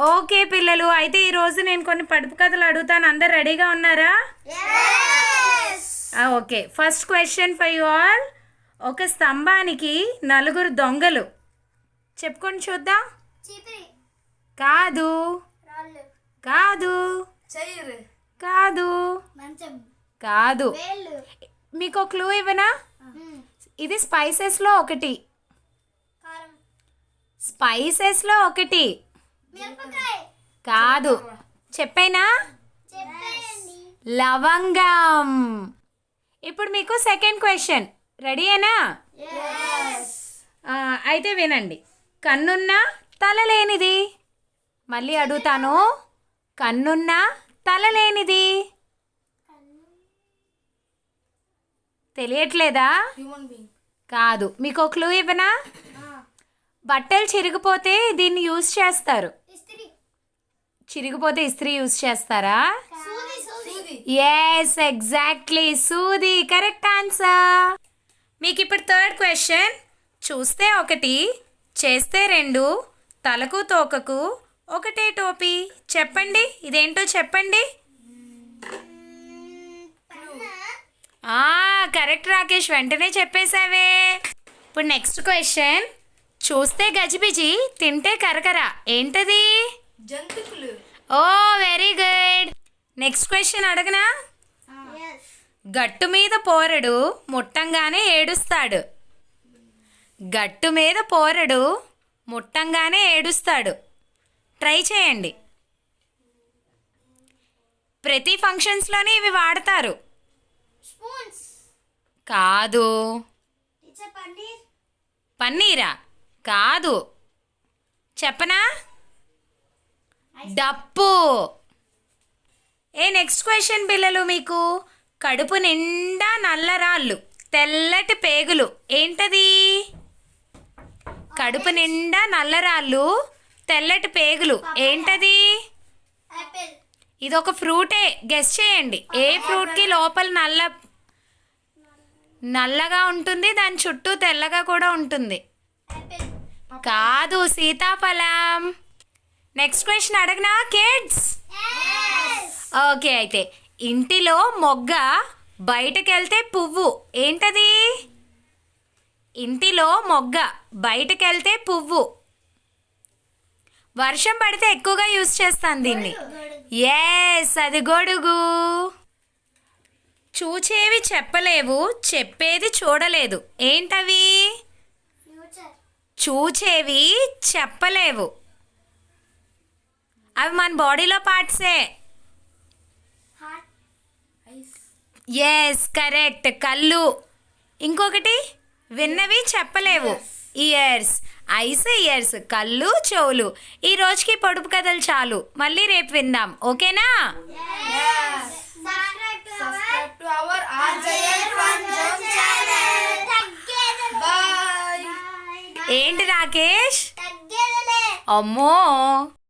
Okay పిల్లలు, అయితే ఈరోజు నేను కొన్ని పడుపు కథలు అడుగుతాను. అందరు రెడీగా ఉన్నారా? Okay, first question for you all. ఒక స్తంభానికి నలుగురు దొంగలు. చెప్పుకొని చూద్దాం. కాదు కాదు కాదు కాదు. మీకు క్లూ ఇవ్వనా? ఇది స్పైసెస్లో ఒకటి. స్పైసెస్లో ఒకటి కాదు. చెప్పేనా? లవంగం. ఇప్పుడు మీకు సెకండ్ క్వశ్చన్. రెడీయేనా? అయితే వినండి. కన్నున్న తల లేనిది. మళ్ళీ అడుగుతాను. కన్నున్న తల లేనిది. తెలియట్లేదా? కాదు. మీకు క్లూ ఇవ్వనా? బట్టలు చిరిగిపోతే దీన్ని యూజ్ చేస్తారు. చిరిగిపోతే ఇస్త్రీ యూజ్ చేస్తారా? ఎస్, ఎగ్జాక్ట్లీ, సూది. Correct answer. మీకు ఇప్పుడు థర్డ్ క్వశ్చన్. చూస్తే ఒకటి, చేస్తే రెండు, తలకు తోకకు ఒకటే టోపీ. చెప్పండి, ఇదేంటో చెప్పండి. కరెక్ట్ రాకేష్, వెంటనే చెప్పేశావే. ఇప్పుడు నెక్స్ట్ క్వశ్చన్. చూస్తే గజిబిజి, తింటే కరకర. ఏంటది? జంతువులు. Oh, very good. Next question అడగనా? గట్టు మీద పోరడు ముట్టంగానే ఏడుస్తాడు. గట్టు మీద పోరడు ముట్టంగానే ఏడుస్తాడు. ట్రై చేయండి. ప్రతి ఫంక్షన్స్లోనే ఇవి వాడతారు. కాదు. పన్నీరా? కాదు. చెప్పనా? డప్పు. నెక్స్ట్ క్వశ్చన్ పిల్లలు. మీకు కడుపు నిండా నల్లరాళ్ళు, తెల్లటి పేగులు. ఏంటది? కడుపు నిండా నల్లరాళ్ళు, తెల్లటి పేగులు. ఏంటది? ఇది ఒక ఫ్రూటే. గెస్ చేయండి. ఏ ఫ్రూట్కి లోపల నల్లగా ఉంటుంది, దాని చుట్టూ తెల్లగా కూడా ఉంటుంది. కాదు, సీతాఫలం. నెక్స్ట్ క్వశ్చన్ అడగనా కిడ్స్? ఓకే, అయితే ఇంటిలో మొగ్గ, బయటకెళ్తే పువ్వు. ఏంటది? ఇంటిలో మొగ్గ, బయటకెళ్తే పువ్వు. వర్షం పడితే ఎక్కువగా యూజ్ చేస్తాను దీన్ని. ఎస్, అది గొడుగు. చూచేవి చెప్పలేవు, చెప్పేది చూడలేదు. ఏంటవి? చూచేవి చెప్పలేవు, అవి మన బాడీలో పార్ట్సే. ఎస్, కరెక్ట్, కళ్ళు. ఇంకొకటి, విన్నవి చెప్పలేవు. ఇయర్స్. ఐస్, ఇయర్స్, కళ్ళు, చెవులు. ఈ రోజుకి పొడుపు కథలు చాలు. మళ్ళీ రేపు విందాం. ఓకేనా? ఏంటి రాకేష్? అమ్మో.